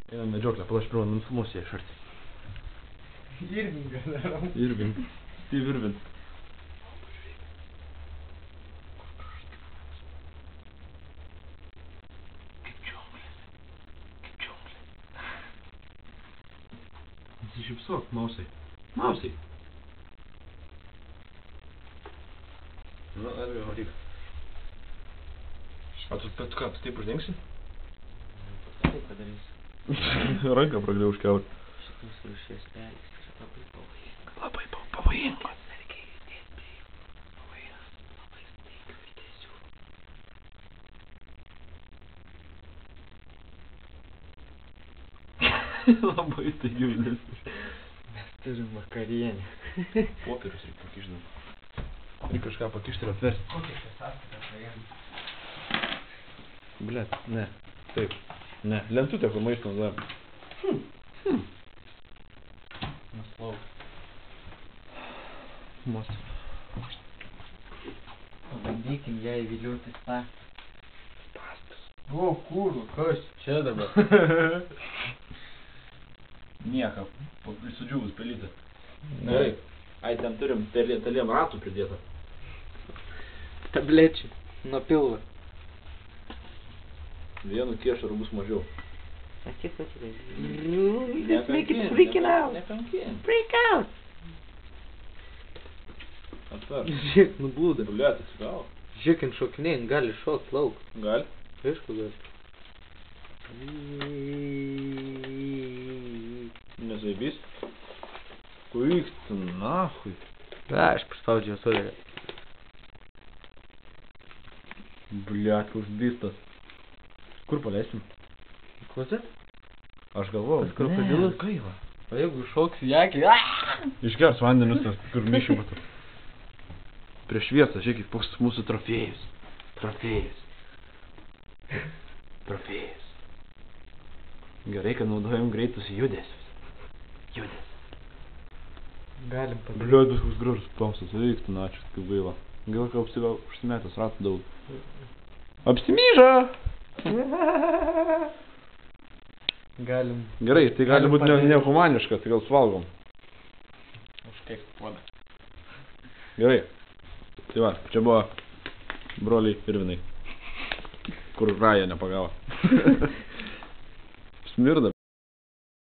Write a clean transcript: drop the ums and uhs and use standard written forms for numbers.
Einam medžioklę, pala aš pirmą nufilmuosiu iš arti. Irvingas darom. Irving. Steve Irving. Kaip džiunglės. Nusišypsok, mausai. Mausai. Nu, argi, varyk. A tu ką, tu taip uždengsi? Taip padarysiu. Ranką pragrėjau užkiaut. Šitas rūšies pelis yra labai pavojinga. Labai pavojinga. Reikia judėti prie jų. Pavojinga. Labai staigių judesių. Labai staigių judesių. Mes turim vakarienę. Popierius reikia pakišti. Reikia kažką pakišti ir atversti. Kokia čia sąskaita paėmė? Blet, ne. Taip. Ne. Lentutė, kur maistą naudojam. Nuslauk. Most. Pabandykim ją įviliuoti spąstus. Spąstus. O, kūrų, kas čia dabar? Nieko. Sudžiūvus pelytę. Gerai. Ai, ten turim taliem ratų pridėtą. Tablečių. Nuo pilvo. Vienu kiešu bus mažiau. Let's make it freaking out. Nekankien. Freak out. Atver. Žiūrėk, nublūda. Blet, atsigavo. Žiūrėk, šokinėjant gali šokt lauk. Gali? Aišku, gali. Nezaibys. Kuik tu nahui. Aš paspaudžiu solę. Blet, koks bystas. Kur paleisim? Klozet? Aš galvoju. Pas krokodilus? Gaila. O jeigu šoks į akį, Išgers vandenius, tas kur mišių būtų. Prieš šviesą, žiūrėkit, koks mūsų trofėjus. Trofėjus. Trofėjus. Gerai, kad naudojam greitus judesius. Judesius. galim padaryti. Bliuot, koks gražus pamsas, veiktų, ačiū, kaip gaila. Gaila, kad užsimetęs ratų daug. Apsimyža! Galim. Gerai, tai gali Galim būti padaryti. nehumaniška, tai gal suvalgom. Užkaip puodą. Gerai. Tai va, čia buvo broliai Irvinai, kur Raja nepagavo. Smirda.